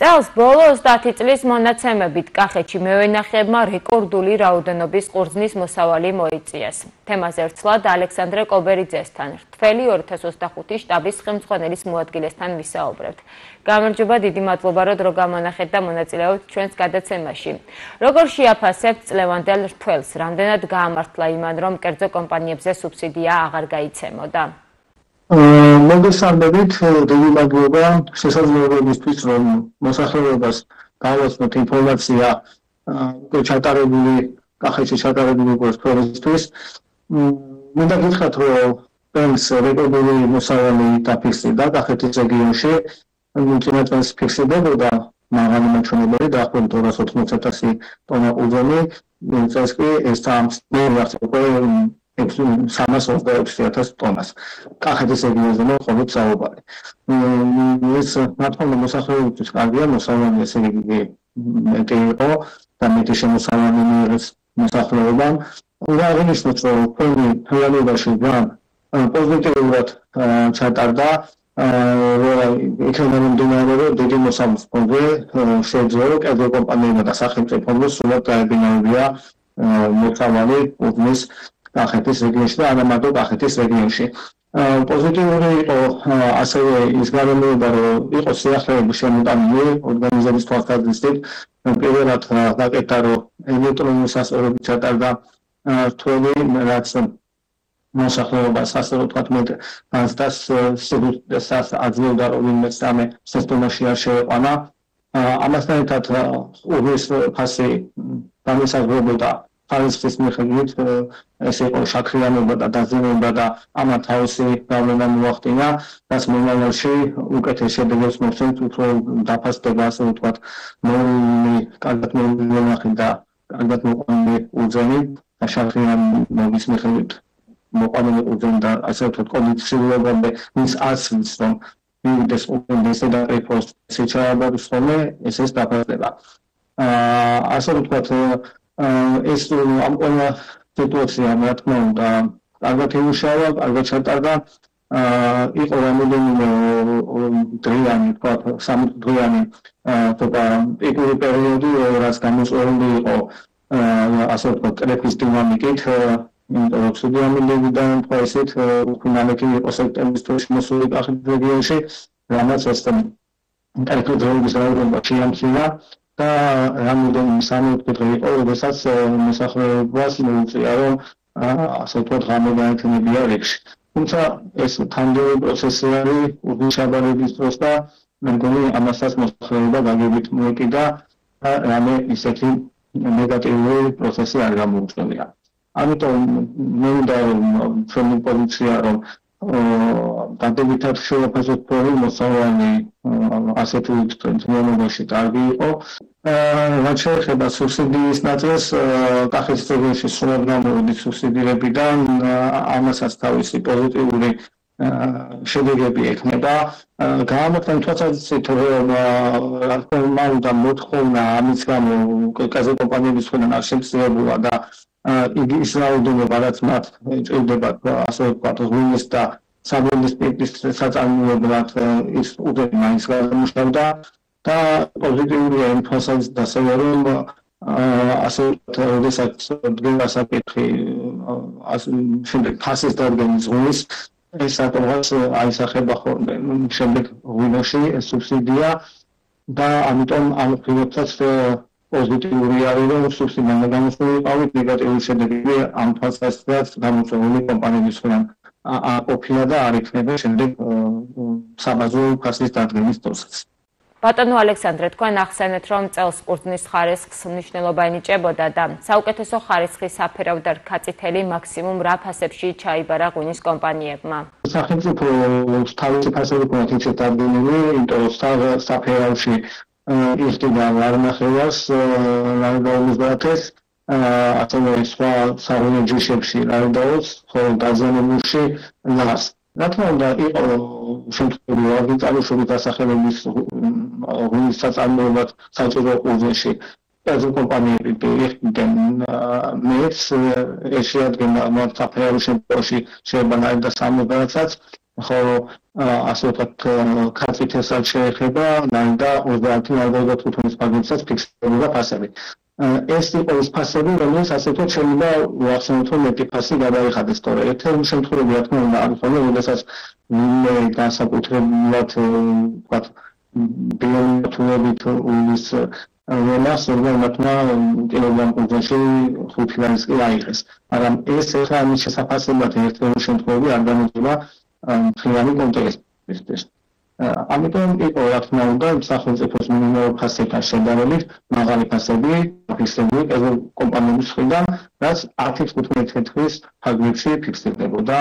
წელს ბოლო 30 წლის მონაცემებით კახეთში მევენახეებმა რეკორდული რაოდენობის ყურძნის მოსავალი მოიწიეს. თემაზე ერთლად ალექსანდრე კობერიძესთან, რთველი 2025 შტაბის ხელმძღვანელის მოადგილესთან ვისაუბრებთ. გამარჯობა, დიდი მადლობა, რომ გამონახეთ და მონაწილეობთ ჩვენს გადაცემაში. როგორ შეაფასებთ წლევანდელ რთველს, რამდენად გაამართლა იმან, რომ კერძო კომპანიებზე სუბსიდია აღარ გაიცემოდა? მოგესალმებით, დიდი მადლობა შესაძლებლობისთვის, რომ მოსახლეობას გავაცნოთ ინფორმაცია ჩატარებული კახეთში ჩატარებული პროცესისთვის. მინდა გითხრათ, რომ წელს რეკორდული მოსავალი დაფიქსირდა კახეთის რეგიონში, წინა წელს ფიქსირდებოდა მაღალი მაჩვენებელი დაახლოებით 280,000 ტონა ყურძენი, წელს კი ეს უკვე 326,000 ტონას. კახეთის რეგიონზე მოყოლით საუბარი. ეს მართლა მოსახლეობისთვის კარგია, მოსავალი ესე იგი მეტი იყო და მეტი შემოსავალი მიიღეს მოსახლეობამ. უნდა აღინიშნოთ, რომ ფონდი რეალობაში პოზიტიურად ჩატარდა. იქნება მიმდინარე, რომ დიდი მოსამართლე ფონდზე შეძლო კერძო კომპანიებმა და სახელმწიფომ სრულად გაებინებია მოსავალი ყურძნის კახეთის რეგიონში და არა მარტო კახეთის რეგიონში. პოზიტიური იყო ასევე ის გარემოება, რომ იყო სიახლეები შემოტანილი ორგანიზების თვალსაზრისით. პირველად დაკეთა, რომ ელექტრონული სასწავლებლით ჩატარდა რთველი, რაც მოსახლეობას ასე რომ ვთქვათ სივრცეს აძლევდა, რომ ვინმე სამე სისტემაში არ შეეყვანა. ამასთან ერთად ყურძნის ფასი განისაზღვრებოდა ხარისხის მიხედვით, ეს იყო შაქრიანობა და დაზიანება და ამა თავისი გავლენა მოახდინა, რაც მომავალში უკეთეს შედეგებს მოგცემს, უფრო დაფასდება, ასე ვთქვათ, კარგად მომლენახი და კარგად მოყვანილი ყურძენი და შაქრიანობის მიხედვით მოყვანილი ყურძენი და ასე ვთქვათ, კონდიციონირებამდე ვის ასვლის, რომ მივიდეს ყურძენი ესე და პროფოს შეჩაბაროს ხოლმე, ეს დაფასდება. ასე ვთქვათ, ეს ამ ყველა სიტუაცია, რა თქმა უნდა, კარგად იმუშავა, კარგად ჩატარდა. იყო რამოდენიმე დღიანი, თქვათ, 3 დღიანი პიკური პერიოდი, რაც გამოწვეული იყო, ასე ვთქვათ, ტრეფის დინამიკით, იმიტომ რომ ცუდიამილიდან პროესით უკუნალეკი იყო სექტემბრის თვეში მოსული კახეთის რეგიონში, რამაც ეს ტრეფის დროების რაოდენობა შეამცირა. და რამოდენიმე 3 დღე იყო, როდესაც მოსახლეობას მოუწია, რომ ასე ვთქვათ, ღამე გაექნებია რიგში. თუმცა ეს თანდაო პროცესი არის ყურძნის ჩაბარების დროს და მე მგონი ამასაც მოსახლეობა გაგებით მოეკიდა და რამე ისეთი ნეგატიური პროცესი არ გამოუწვევია. ამიტომ მე უნდა ჩვენი პოზიცია, რომ დადებითად შევაფასოთ ფონდი მოსავალი ასეთი თემობაში კარგი იყო. რაც შეეხება სუბსიდიის ნაწილს, კახეთის რეგიონში სრულად გამოვიდნენ სუბსიდირებიდან, ამასაც თავისი პოზიტიური შედეგები ექნება. გაამართლა თვალსაზრისით, რომ რა თქმა უნდა მოთხოვნა ამის გამო კერძო კომპანიების მხრიდან არ შემცირებულა და იგი ის რაოდენობა, რაც მათ ჭირდებათ, ასე ვთქვათ, ღვინის და საბუნის სპირტის საწარმოებლად ის ყურძენი მაინც გამუშავდა და პოზიტიურია იმ თვალსაზრისით ასევე, რომ ასე ვთქვათ, როდესაც დგება საკითხი შემდეგ ფასის დადგენის ღვინის, ეს რატომღაც აისახება ხოლმე შემდეგ ღვინოში სუბსიდია და ამიტომ ამ ფილოსოფიაც პოზიტიური არის, რომ სუბსიდია გამოსულიყავით, ნეგატიური შედეგები ამ თვალსაზრისით გამოწვეული კომპანიების მხრიდან ყოფილა და არ იქნება შემდეგ საბაზრო ფასის დადგენის დროსაც. ბატონო ალექსანდრე, თქვენ ახსენეთ, რომ წელს ყურძნის ხარისხს მნიშვნელობა ენიჭებოდა და საუკეთესო ხარისხის საფერავ და რქაწითელი მაქსიმუმ რა ფასებში ჩაიბარა ღვინის კომპანიებმა? სახელმწიფო თავისი ფასები ქონდათ დადგენილი, იმიტომ რომ საფერავში იხდიდა ვარნახევას, ლარდაულის ასევე სხვა საღვინო ჯიშებში ლარდაულს, ხოლო დაზიანებულში ლას. რა თქმა უნდა, იყო შემთხვევები, რომ წარმოშობით დასახელების ღვინის საწარმოებლად საჭირო ყურძენში კერძო კომპანიები იხდნენ მეც, ეს შეადგენდა მათ საფერავში შემთხვევაში შეიძლება და 70-საც ხოლო ასე ვთქვათ ქართლის ესაც შეეხება ნაიდა 30-35 ფასებსაც ფიქსირდება ფასები. ეს იყო ის ფასები, რომელიც ასე ვთქვათ შეიძლება ვახსენოთ, რომ მეტი ფასი გადაიხადეს, თორე ერთ-ერთი შემთხვევები რა თქმა უნდა არის, როდესაც ვინმე განსაკუთრებულად ვთქვათ ბიომეტრიებით უნის როლას ორგანიზმმა კილოგრამ კუნძულში 5 ლარს კი აიღეს. მაგრამ ეს ახლა ამის შესაძლებლად ერთ-ერთი შემთხვევები არ გამოდის მთლიანი კონტექსტის. ამიტომ იყო რა თქმა უნდა სახელმწიფოს მინიმალური ფასებთან შედარებით მაღალი ფასები ფიქსირებული კერძო კომპანიების მხრიდან, რაც 10-15 თვის ფარგლებში ფიქსირდებოდა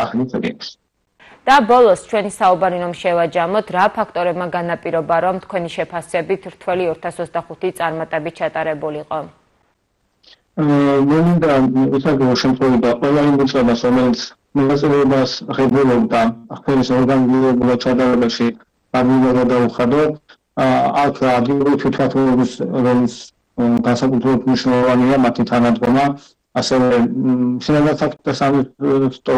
ახალი წელს. და ბოლოს ჩვენი საუბარი რომ შევაჯამოთ, რა ფაქტორებმა განაპირობა, რომ თქვენი შეფასებით რთველი 2025 წარმატებით ჩატარებულიყო? მინდა უცებრო შემთხვევაში ყველა იმ უწყებას, რომელიც მონაწილეობას ღებულობდა ახლის ორგანიზებულ ჩატარებაში გამიგება დაუხადო, აქ ადგილობრივი თვითმმართველობის როლის განსაკუთრებით მნიშვნელოვანია მათი თანადგომა, ასევე შინაგან საქმეთა სამინისტრო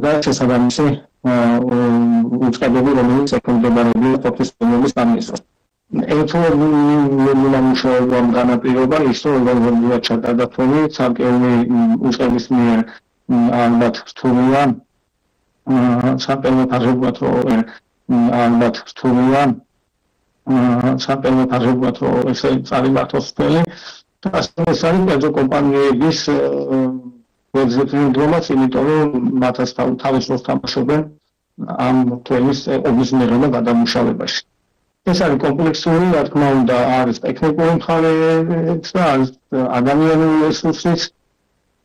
და შესაბამისი უწყებები, რომელიც ექვემდებარებიან ყოფის პრემიის სამინისტროს. ერთობლივი მუშაობამ განაპირობა ის, რომ ორგანიზებულად ჩატარდა თვალი სამკერული უწყების მიერ ალბათ რთულია, სამკერული ფარგლებლად ალბათ რთულია, სამკერული ფარგლებლად ესე წარიმართოს თვალი და ასევე ეს არის კერძო კომპანიების ექსპერტიზის, იმიტომ რომ მათაც თავის როლს თამაშობენ ამ თემის ობის მიღება გადამუშავებაში. ეს არის კომპლექსური, რა თქმა უნდა, არის ტექნიკური მხარეც და არის ადამიანური რესურსიც.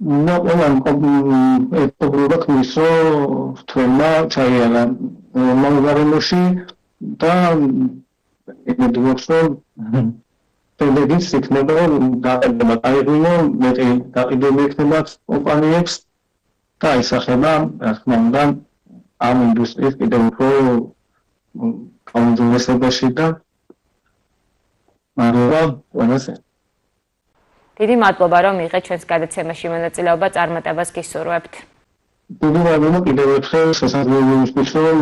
ყველამ ერთობლივად ქმნის, რომ თველმა ჩაიარა მომღარენოში და იმედობს, რომ პერიოდიც იქნება გაყიდვა აიღო, მეტი გაყიდვები იქნება კომპანიებს და ისახება, რა თქმა უნდა, ამ ინდუსტრიის კიდევ უფრო გაუმჯობესებაში და მაგრამ ყველასე. დიდი მადლობა, რომ მიიღეთ ჩვენს გადაცემაში მონაწილეობა, წარმატებას გისურვებთ. დიდი მადლობა კიდევ ერთხელ შესაძლებლობისთვის, რომ